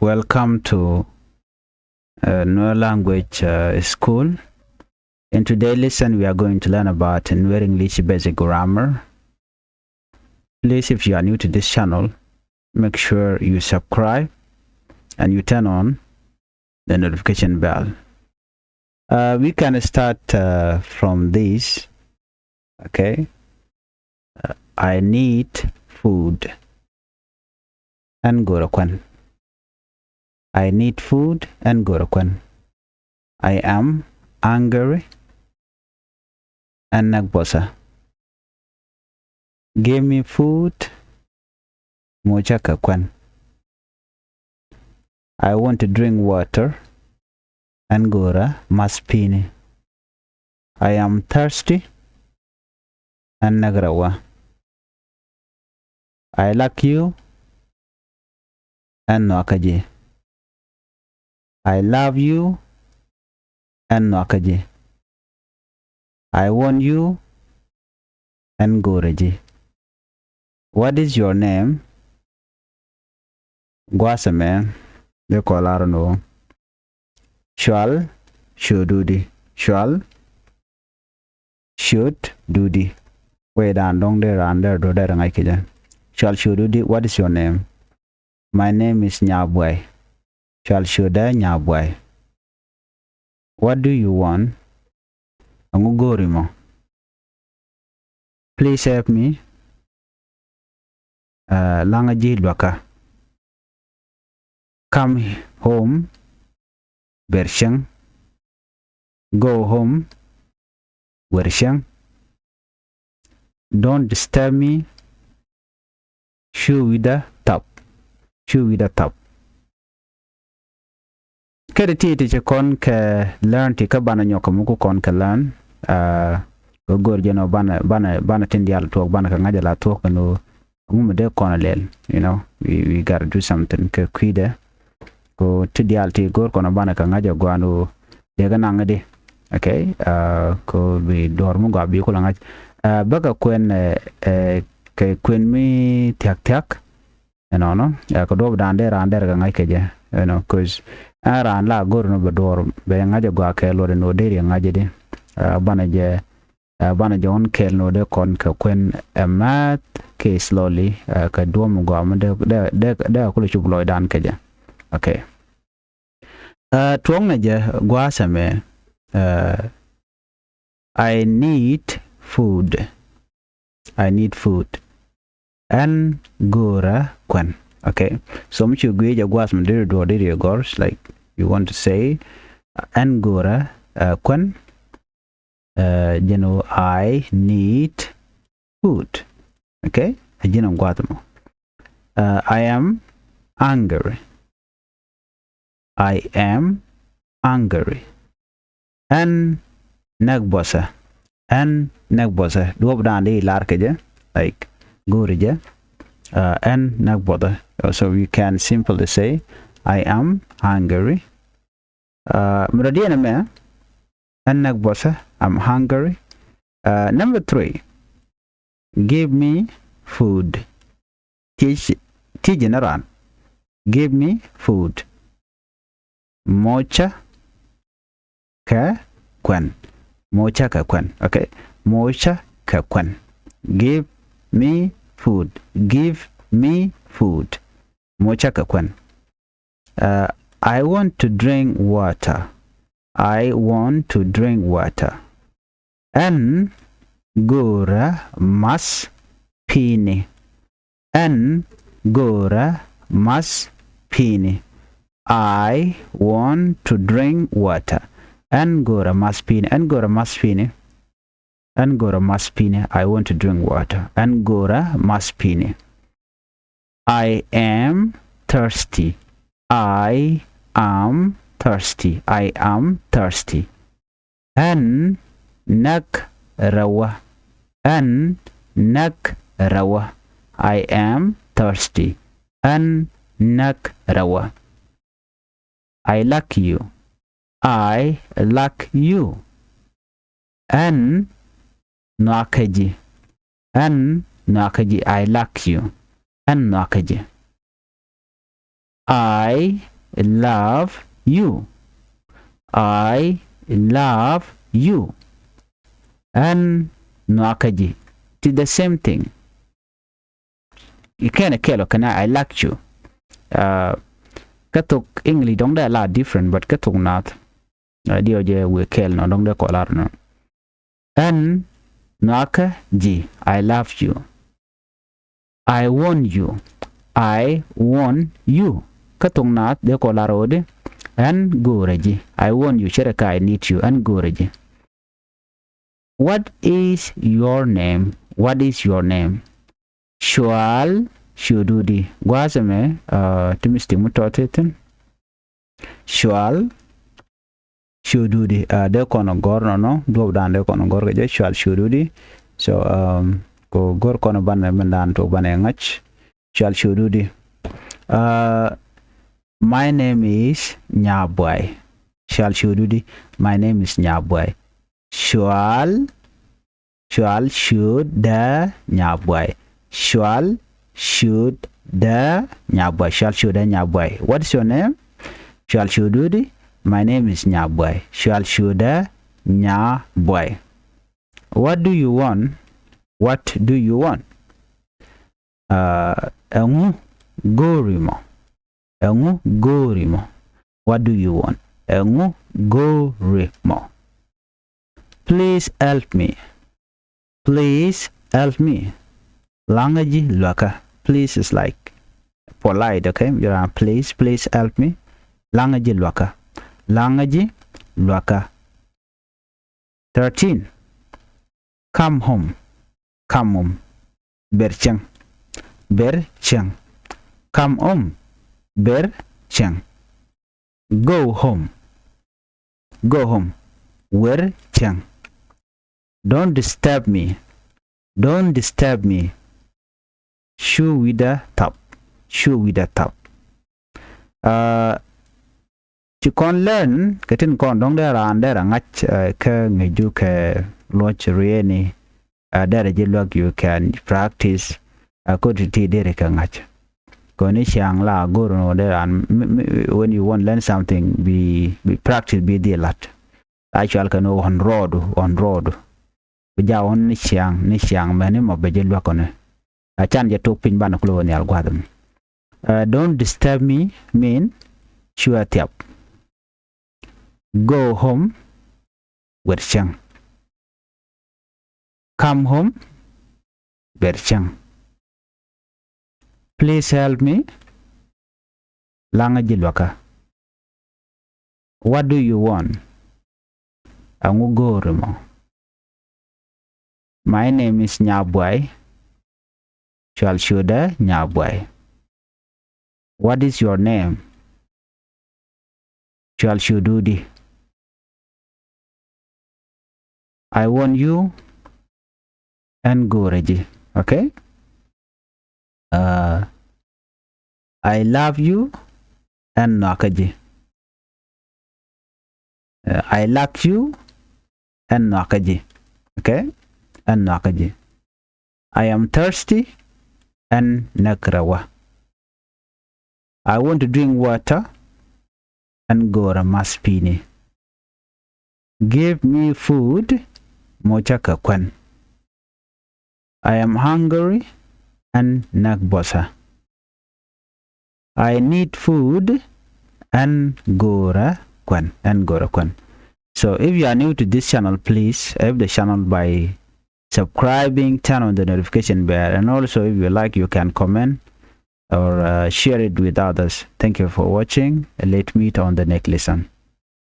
Welcome to Nuer Language School. In today's lesson, we are going to learn about Nuer English Basic Grammar. Please, if you are new to this channel, make sure you subscribe and you turn on the notification bell. We can start from this. Okay. I need food. And go to I need food and go to I am hungry and nagbosa. Give me food mochaka kwan. I want to drink water and gora maspini. I am thirsty and nagrawa. I like you and noakaji. I love you and noakaji. I want you and goraji. What is your name? Guasame. They call I don't know. Shall shududi. Shall should dudi. Wait and long there and there do that and I can. Shall shududi. What is your name? My name is Nyabwai. Shall shuda Nyabwai. What do you want? Angugorimo. Please help me. Langaji Lwaka. Come home. Bershang. Go home. Wershang. Don't disturb me. Shoe with the top. Shoe with the top. Kada ti kon ka learn ti ka bana nyoka muku kon ka learn go gor jeno bana tin dial talk bana ka ngaja la talk no ngumu de kon lel, you know, we got to do something ka kwide ko ti dial ti gor kono bana ka ngaja gwanu de ga nangade. Okay, ko bi dormu go bi ko la ngaj baga kwen ke kwen mi tak you know no ko do dande rande ga ngai ke je, you know, cause aran la gor no bedor be ngaje gwa ke lo no de ngaje de bana je on kel no de kon ka kwen mat ke slowly ka do mo gwa mo de ko le chublo dan ke je. Okay, tuong na je gwa same I need food. I need food and gora kwen. Okay, so much you agree jaguas mandiri do diri gors, like you want to say angora kwen you know, I need food. Okay, ajino guatamo. I am hungry. I am hungry. And nagbosa. And nagbosa. Do dandi larkeje, like gorije. And nagboda. So we can simply say I am hungry. Muradiana me and nagbosa. I'm hungry. Number 3. Give me food. Tijinaran. Give me food. Mocha ka kwen. Mocha ka kwen. Okay. Mocha ka kwen. Give me food. Give me food. Mocha ka kwen. I want to drink water. I want to drink water. And gora mas pini. And gora mas pini. I want to drink water. And gora mas pini. And gora mas pini. And gora mas pini. I want to drink water. And gora mas pini. I am thirsty. I am thirsty. I am thirsty. And nak rawa. And nak rawa. I am thirsty. And nak rawa. I like you. I like you. And nakaji. And nakaji. I like you. And nakaji. I love you. I love you. And nuakaji. It's the same thing. You can't kelo kana I like you. Katuk English don't a lot different, but katuk not. Dio je we kel no don't de kolar no. And nuaka ji. I love you. I want you. I want you. Katuk not de kolarode. And goreji. I want you. Chereka I need you. And goreji. What is your name? What is your name? Shual Shududi. Guazame Timisti Mutotin. Shual Shududi. De kono gorno no. Do dan de kono gorge Shual Shududi. So go gor kono ban mendan to ban ngach. Shual Shududi. My name is Nyaboy. Shual Shududi. My name is Nyaboy. Shual should the Nyaboy. Shual should the Nyaboy. Shual should the Nyaboy. What is your name? Shual Shududi. My name is Nyaboy. Shual should the Nyaboy. What do you want? What do you want? Engu gorimo. Engu gorimo. What do you want? Engu gorimo. Please help me. Please help me. Langaji luaka. Please is like polite, okay? You're please help me. Langaji luaka. Langaji luaka. 13. Come home. Come home. Berchang. Berchang. Come home. Berchang. Go home. Go home. Werchang. Don't disturb me. Don't disturb me. Shoe with the top. Shoe with the top. You can learn. Ketin kon dong there and there ngach ke ngeju ke loch rieni. There jilwag you can practice. Kodi ti dere ke ngach. Koni siang la guru no there and when you want to learn something, be practice be the lot. Actual can on road. Bija on ni siang mani mo beje lwa kone. Chan je tok pin ban klo ni algwadum. Don't disturb me mean sure tiap. Go home werchang. Come home werchang. Please help me. Langa jilwaka. What do you want? Angu gorimo. My name is Nyaboy. Shall Shuda Nyaboy. What is your name? Shall Shududi. I want you and Goreji. Okay? I love you and Nakaji. I like you and Nakaji. Okay? And Nakaji. I am thirsty and Nakrawa. I want to drink water and Gora Maspini. Give me food, Mochaka Kwan. I am hungry and Nakbosa. I need food and Gora Kwan. So if you are new to this channel, please help the channel by subscribing, turn on the notification bell, and also if you like, you can comment or share it with others. Thank you for watching. Let's meet on the next lesson.